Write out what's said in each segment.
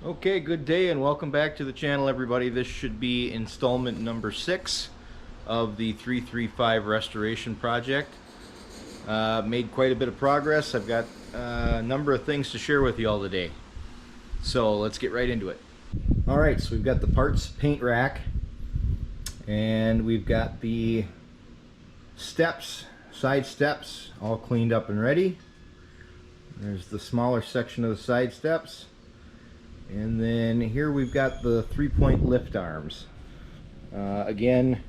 Okay, good day and welcome back to the channel, everybody. This should be installment number 6 of the 335 restoration project. Made quite a bit of progress. I've got a number of things to share with you all today. So let's get right into it. Alright, so we've got the parts paint rack and we've got the steps, side steps, all cleaned up and ready. There's the smaller section of the side steps. And then here we've got the 3-point lift arms. Again,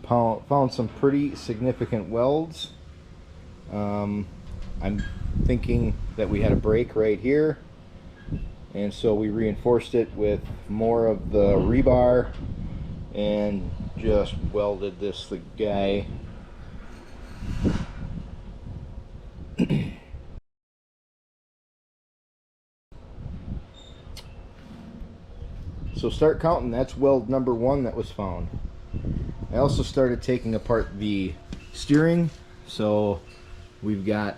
found some pretty significant welds. I'm thinking that we had a break right here, and so we reinforced it with more of the rebar and just welded this guy. So start counting. That's weld number 1 that was found. I also started taking apart the steering. So we've got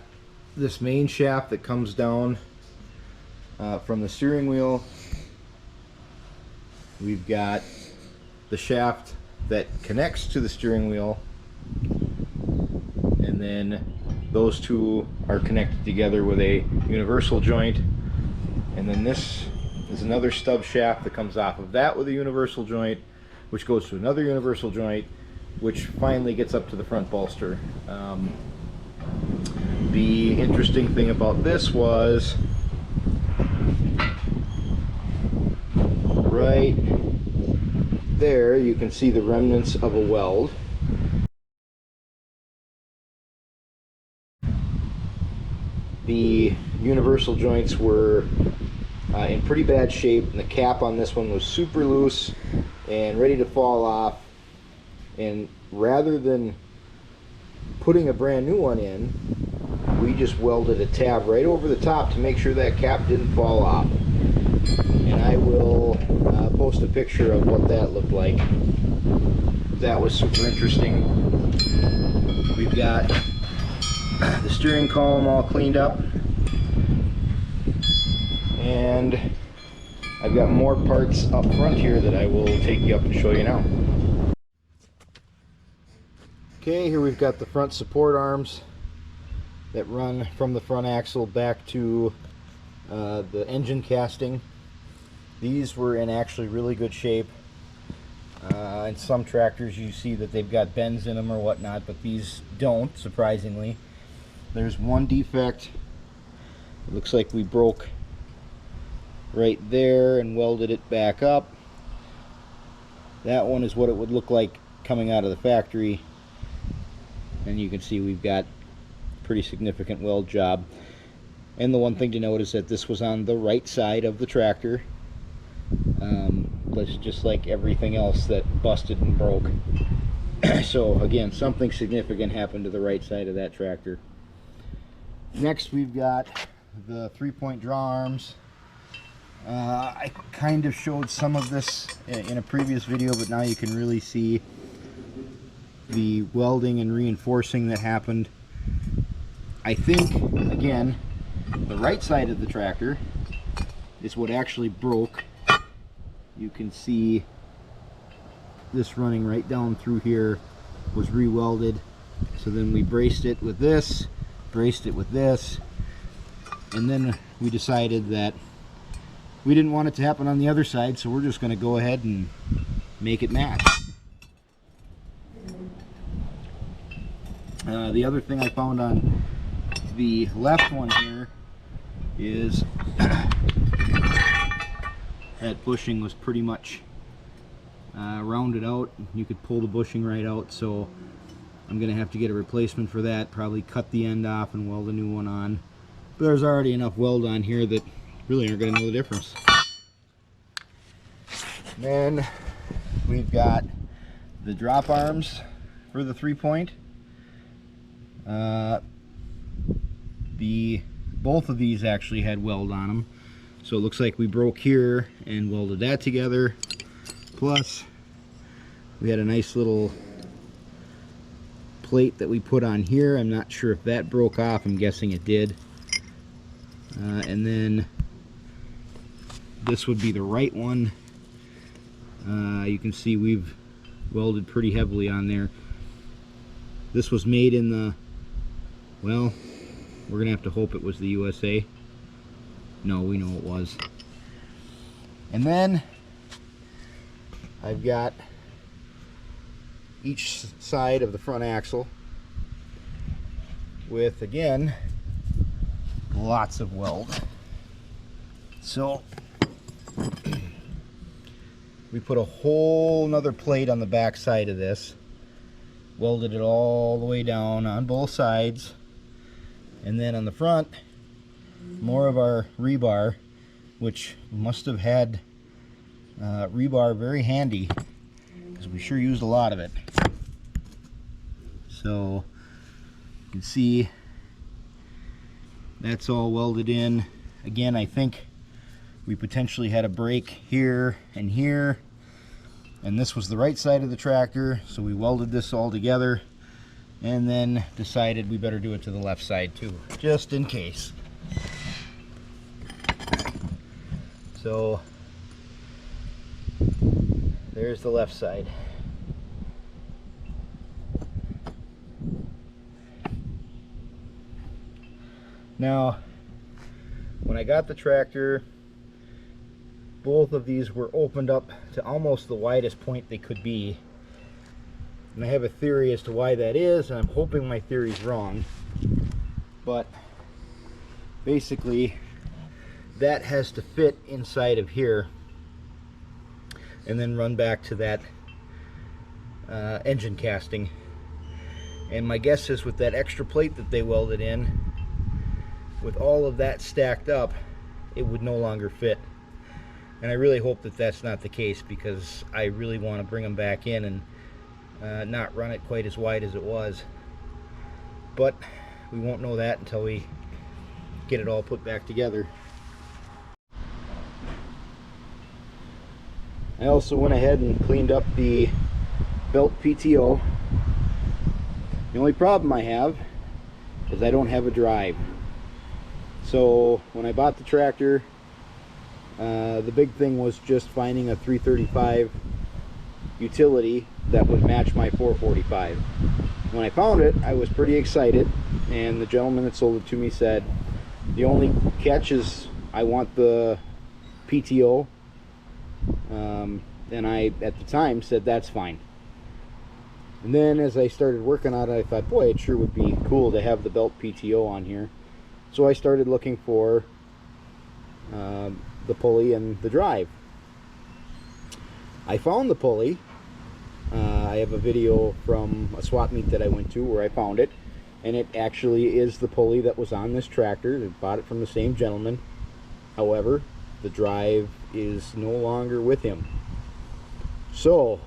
this main shaft that comes down from the steering wheel. We've got the shaft that connects to the steering wheel, and then those two are connected together with a universal joint, and then this is another stub shaft that comes off of that with a universal joint, which goes to another universal joint, which finally gets up to the front bolster. The interesting thing about this was right there you can see the remnants of a weld. The universal joints were in pretty bad shape, and the cap on this one was super loose and ready to fall off. And rather than putting a brand new one in, we just welded a tab right over the top to make sure that cap didn't fall off. And I will post a picture of what that looked like. That was super interesting. We've got the steering column all cleaned up, and I've got more parts up front here that I will take you up and show you now. Okay, here we've got the front support arms that run from the front axle back to the engine casting. These were in actually really good shape. In some tractors you see that they've got bends in them or whatnot, but these don't, surprisingly. There's one defect. It looks like we broke right there and welded it back up. That one is what it would look like coming out of the factory, and you can see we've got a pretty significant weld job. And the one thing to note is that this was on the right side of the tractor, just like everything else that busted and broke. So again, something significant happened to the right side of that tractor. Next we've got the 3-point draw arms. I kind of showed some of this in a previous video, but now you can really see the welding and reinforcing that happened. I think, again, the right side of the tractor is what actually broke. You can see this running right down through here was re-welded. So then we braced it with this, braced it with this, and then we decided that we didn't want it to happen on the other side, so we're just going to go ahead and make it match. The other thing I found on the left one here is that bushing was pretty much rounded out. You could pull the bushing right out, so I'm going to have to get a replacement for that, probably cut the end off and weld a new one on. But there's already enough weld on here that really aren't going to know the difference. Then we've got the drop arms for the 3-point. Both of these actually had weld on them, so it looks like we broke here and welded that together. Plus we had a nice little plate that we put on here. I'm not sure if that broke off. I'm guessing it did. And then this would be the right one. You can see we've welded pretty heavily on there. This was made in the, well, we're gonna have to hope it was the USA. No, we know it was. And then I've got each side of the front axle with, again, lots of weld. So we put a whole nother plate on the back side of this, welded it all the way down on both sides, and then on the front, more of our rebar, which must have had rebar very handy because we sure used a lot of it. So you can see that's all welded in. Again, I think we potentially had a break here and here, and this was the right side of the tractor, so we welded this all together and then decided we better do it to the left side too, just in case. So there's the left side. Now, when I got the tractor, both of these were opened up to almost the widest point they could be. And I have a theory as to why that is, and I'm hoping my theory's wrong. But basically, that has to fit inside of here and then run back to that engine casting. And my guess is with that extra plate that they welded in, with all of that stacked up, it would no longer fit. And I really hope that that's not the case, because I really want to bring them back in and not run it quite as wide as it was. But we won't know that until we get it all put back together. I also went ahead and cleaned up the belt PTO. The only problem I have is I don't have a drive. So when I bought the tractor, the big thing was just finding a 335 utility that would match my 445. When I found it, I was pretty excited, and the gentleman that sold it to me said the only catch is I want the PTO. And I, at the time, said that's fine. And then as I started working on it, I thought, boy, it sure would be cool to have the belt PTO on here. So I started looking for the pulley and the drive. I found the pulley. I have a video from a swap meet that I went to where I found it, and it actually is the pulley that was on this tractor. I bought it from the same gentleman. However, the drive is no longer with him. So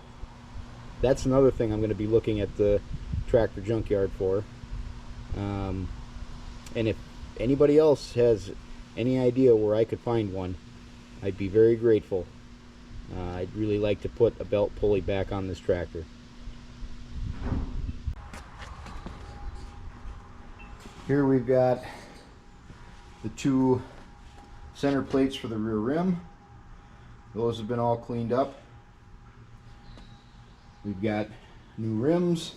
that's another thing I'm going to be looking at the tractor junkyard for. And if anybody else has any idea where I could find one, I'd be very grateful. I'd really like to put a belt pulley back on this tractor. Here we've got the two center plates for the rear rim. Those have been all cleaned up. We've got new rims.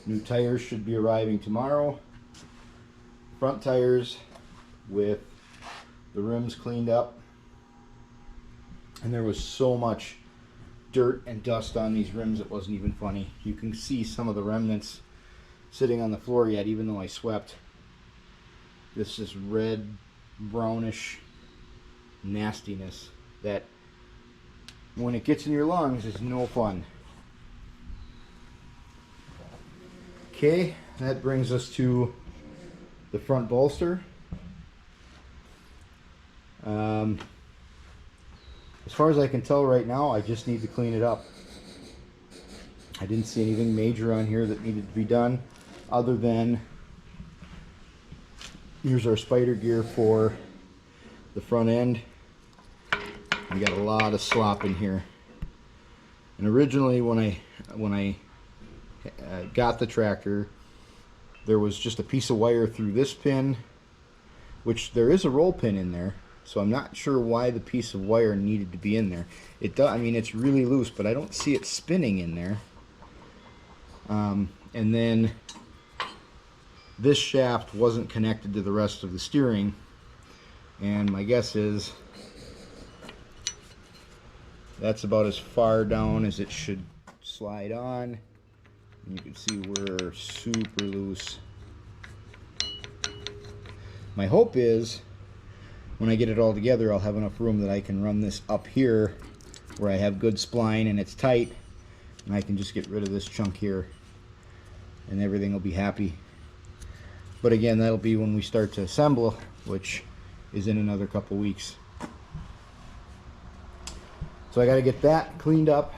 New tires should be arriving tomorrow. Front tires with the rims cleaned up. And there was so much dirt and dust on these rims, it wasn't even funny. You can see some of the remnants sitting on the floor yet, even though I swept. This is red, brownish nastiness that, when it gets in your lungs, is no fun. Okay, that brings us to the front bolster. As far as I can tell right now, I just need to clean it up. I didn't see anything major on here that needed to be done, other than Here's our spider gear for the front end. We got a lot of slop in here. And originally when I got the tractor, there was just a piece of wire through this pin, which there is a roll pin in there, so I'm not sure why the piece of wire needed to be in there. It does, I mean, it's really loose, but I don't see it spinning in there. And then this shaft wasn't connected to the rest of the steering, and my guess is that's about as far down as it should slide on. And you can see we're super loose. My hope is when I get it all together, I'll have enough room that I can run this up here where I have good spline and it's tight, and I can just get rid of this chunk here and everything will be happy. But again, that'll be when we start to assemble, which is in another couple weeks. So I got to get that cleaned up.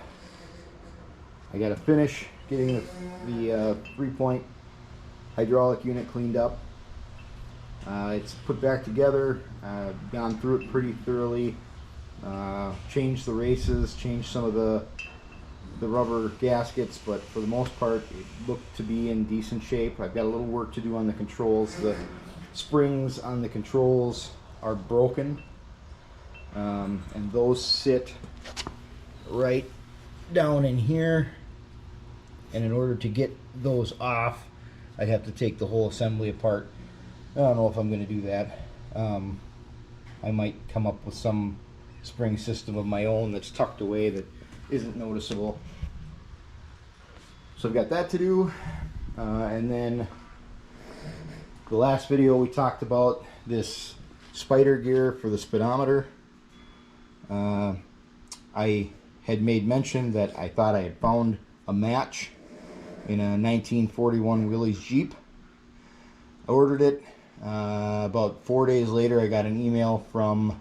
I got to finish getting the 3-point hydraulic unit cleaned up. It's put back together. Gone through it pretty thoroughly. Changed the races, changed some of the rubber gaskets, but for the most part it looked to be in decent shape. I've got a little work to do on the controls. The springs on the controls are broken, and those sit right down in here, and in order to get those off I'd have to take the whole assembly apart. I don't know if I'm going to do that. I might come up with some spring system of my own that's tucked away that isn't noticeable. So I've got that to do, and then the last video we talked about this spider gear for the speedometer. I had made mention that I thought I had found a match in a 1941 Willys Jeep. I ordered it. About 4 days later I got an email from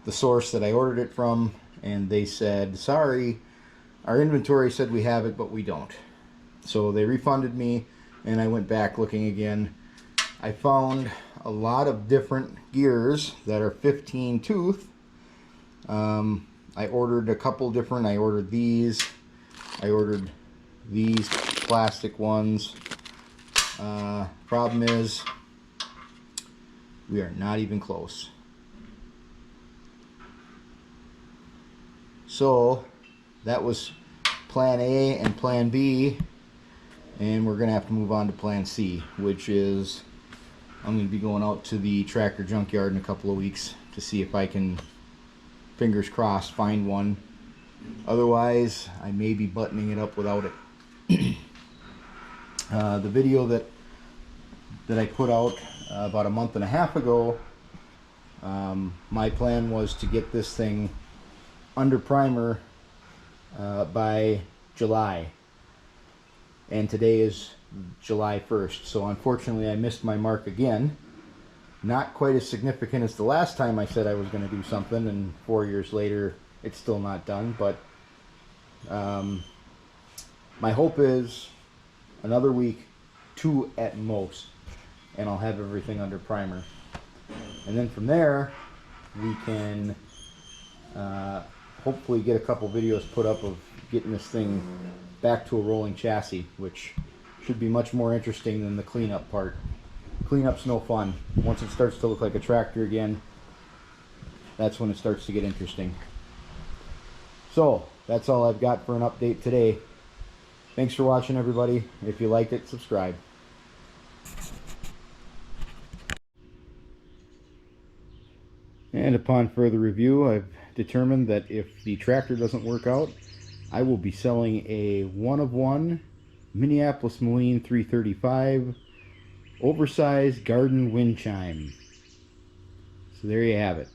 the source that I ordered it from, and they said, sorry, our inventory said we have it, but we don't. So they refunded me, and I went back looking again. I found a lot of different gears that are 15 tooth. I ordered a couple different. I ordered these. I ordered these plastic ones. Problem is, we are not even close. So that was plan A and plan B, and we're gonna have to move on to plan C, which is I'm gonna be going out to the tractor junkyard in a couple of weeks to see if I can, fingers crossed, find one. Otherwise I may be buttoning it up without it. The video that I put out about a month and a half ago, my plan was to get this thing under primer by July, and today is July 1st, so unfortunately I missed my mark again. Not quite as significant as the last time I said I was going to do something, and 4 years later it's still not done, but my hope is another week, 2 at most, and I'll have everything under primer. And then from there we can hopefully get a couple videos put up of getting this thing back to a rolling chassis, which should be much more interesting than the cleanup part. Cleanup's no fun. Once it starts to look like a tractor again, that's when it starts to get interesting. So that's all I've got for an update today. Thanks for watching, everybody. If you liked it, subscribe. And upon further review, I've determined that if the tractor doesn't work out, I will be selling a 1-of-1 Minneapolis Moline 335 oversized garden wind chime. So there you have it.